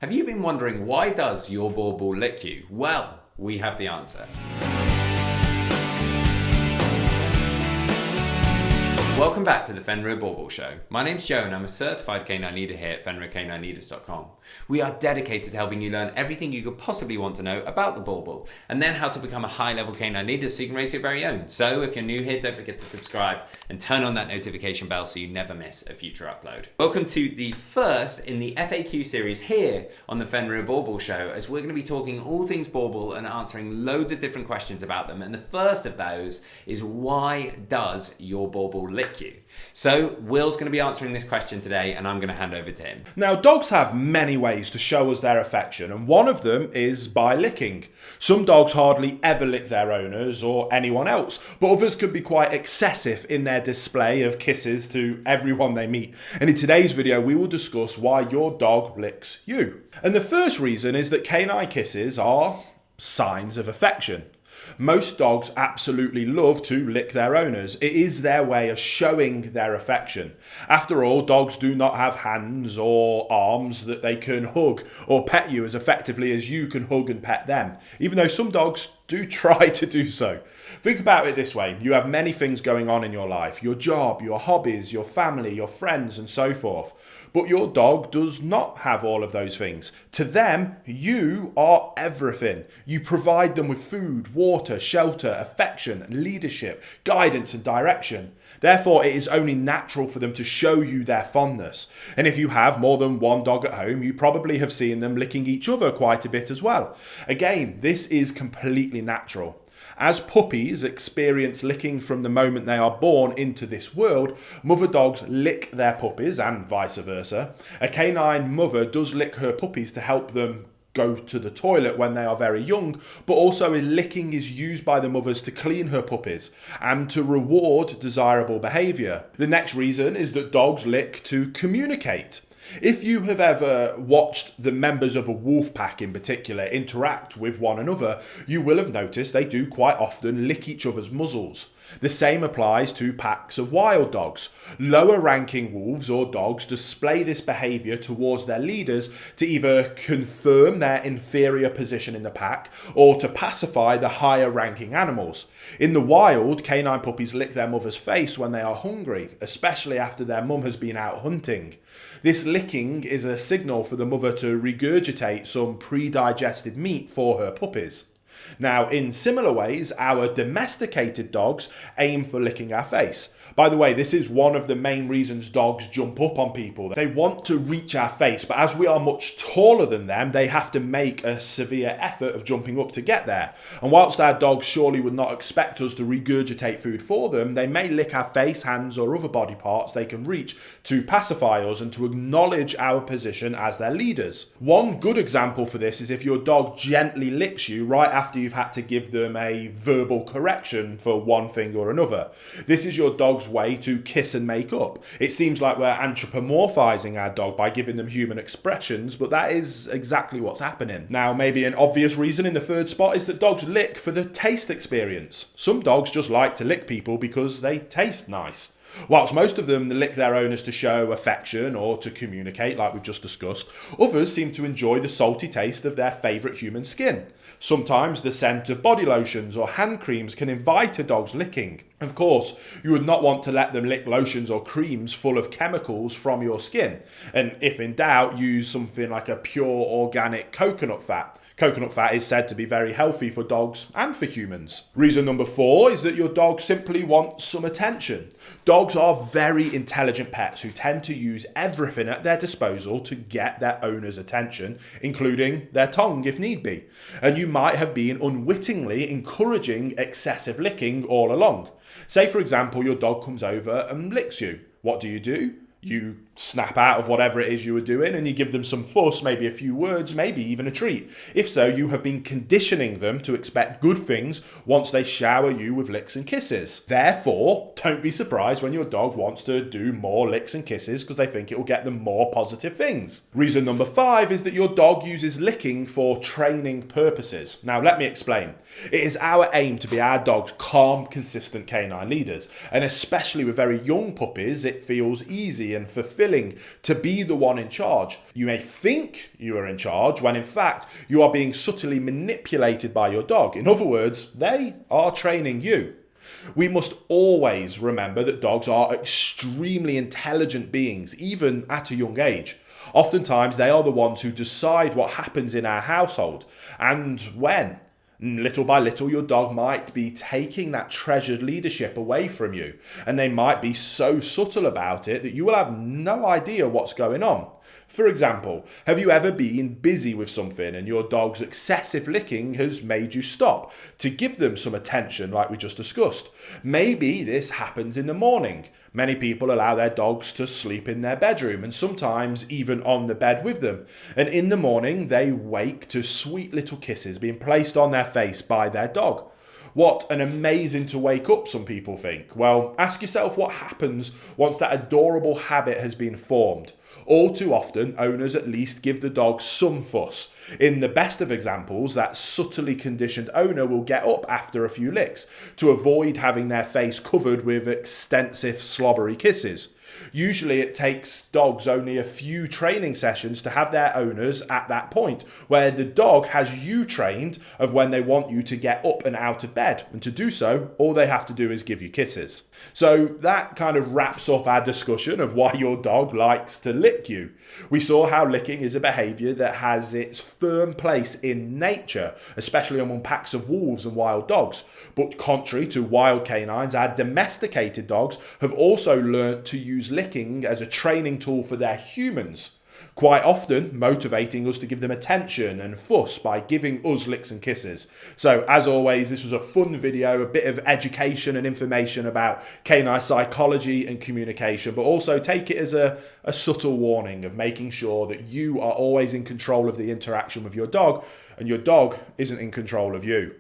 Have you been wondering why does your bauble lick you? Well, we have the answer. Welcome back to the Fenrir Bauble Show. My name's Joe and I'm a certified canine leader here at FenrirCanineLeaders.com. We are dedicated to helping you learn everything you could possibly want to know about the bauble and then how to become a high-level canine leader so you can raise your very own. So if you're new here, don't forget to subscribe and turn on that notification bell so you never miss a future upload. Welcome to the first in the FAQ series here on the Fenrir Bauble Show, as we're going to be talking all things bauble and answering loads of different questions about them. And the first of those is, why does your bauble lick you? So Will's going to be answering this question today and I'm going to hand over to him. Now, dogs have many ways to show us their affection, and one of them is by licking. Some dogs hardly ever lick their owners or anyone else, but others can be quite excessive in their display of kisses to everyone they meet. And in today's video we will discuss why your dog licks you. And the first reason is that canine kisses are signs of affection. Most dogs absolutely love to lick their owners. It is their way of showing their affection. After all, dogs do not have hands or arms that they can hug or pet you as effectively as you can hug and pet them, even though some dogs do try to do so. Think about it this way. You have many things going on in your life: your job, your hobbies, your family, your friends, and so forth. But your dog does not have all of those things. To them, you are everything. You provide them with food, water, shelter, affection, leadership, guidance, and direction. Therefore, it is only natural for them to show you their fondness. And if you have more than one dog at home, you probably have seen them licking each other quite a bit as well. Again, this is completely natural. As puppies experience licking from the moment they are born into this world, mother dogs lick their puppies and vice versa. A canine mother does lick her puppies to help them go to the toilet when they are very young, but also licking is used by the mothers to clean her puppies and to reward desirable behaviour. The next reason is that dogs lick to communicate. If you have ever watched the members of a wolf pack in particular interact with one another, you will have noticed they do quite often lick each other's muzzles. The same applies to packs of wild dogs. Lower ranking wolves or dogs display this behaviour towards their leaders to either confirm their inferior position in the pack or to pacify the higher ranking animals. In the wild, canine puppies lick their mother's face when they are hungry, especially after their mum has been out hunting. This licking is a signal for the mother to regurgitate some pre-digested meat for her puppies. Now, in similar ways, our domesticated dogs aim for licking our face. By the way, this is one of the main reasons dogs jump up on people. They want to reach our face, but as we are much taller than them, they have to make a severe effort of jumping up to get there. And whilst our dogs surely would not expect us to regurgitate food for them, they may lick our face, hands, or other body parts they can reach to pacify us and to acknowledge our position as their leaders. One good example for this is if your dog gently licks you right after you've had to give them a verbal correction for one thing or another. This is your dog's way to kiss and make up. It seems like we're anthropomorphizing our dog by giving them human expressions, but that is exactly what's happening. Now, maybe an obvious reason in the third spot is that dogs lick for the taste experience. Some dogs just like to lick people because they taste nice. Whilst most of them lick their owners to show affection or to communicate, like we've just discussed, others seem to enjoy the salty taste of their favourite human skin. Sometimes the scent of body lotions or hand creams can invite a dog's licking. Of course, you would not want to let them lick lotions or creams full of chemicals from your skin. And if in doubt, use something like a pure organic coconut fat. Coconut fat is said to be very healthy for dogs and for humans. Reason number 4 is that your dog simply wants some attention. Dogs are very intelligent pets who tend to use everything at their disposal to get their owner's attention, including their tongue if need be. And you might have been unwittingly encouraging excessive licking all along. Say, for example, your dog comes over and licks you. What do? You snap out of whatever it is you were doing and you give them some fuss, maybe a few words, maybe even a treat. If so, you have been conditioning them to expect good things once they shower you with licks and kisses. Therefore, don't be surprised when your dog wants to do more licks and kisses because they think it will get them more positive things. Reason number 5 is that your dog uses licking for training purposes. Now, let me explain. It is our aim to be our dog's calm, consistent canine leaders, and especially with very young puppies, it feels easy and fulfilling fulfilling to be the one in charge. You may think you are in charge when in fact you are being subtly manipulated by your dog. In other words, they are training you. We must always remember that dogs are extremely intelligent beings, even at a young age. Oftentimes, they are the ones who decide what happens in our household and when. Little by little, your dog might be taking that treasured leadership away from you, and they might be so subtle about it that you will have no idea what's going on. For example, have you ever been busy with something and your dog's excessive licking has made you stop to give them some attention like we just discussed? Maybe this happens in the morning. Many people allow their dogs to sleep in their bedroom and sometimes even on the bed with them. And in the morning, they wake to sweet little kisses being placed on their face by their dog. What an amazing to wake up, some people think. Well, ask yourself what happens once that adorable habit has been formed. All too often, owners at least give the dog some fuss. In the best of examples, that subtly conditioned owner will get up after a few licks to avoid having their face covered with extensive slobbery kisses. Usually it takes dogs only a few training sessions to have their owners at that point, where the dog has you trained of when they want you to get up and out of bed. And to do so, all they have to do is give you kisses. So that kind of wraps up our discussion of why your dog likes to lick you. We saw how licking is a behaviour that has its firm place in nature, especially among packs of wolves and wild dogs. But contrary to wild canines, our domesticated dogs have also learnt to use licking as a training tool for their humans, quite often motivating us to give them attention and fuss by giving us licks and kisses. So as always, this was a fun video, a bit of education and information about canine psychology and communication, but also take it as a subtle warning of making sure that you are always in control of the interaction with your dog and your dog isn't in control of you.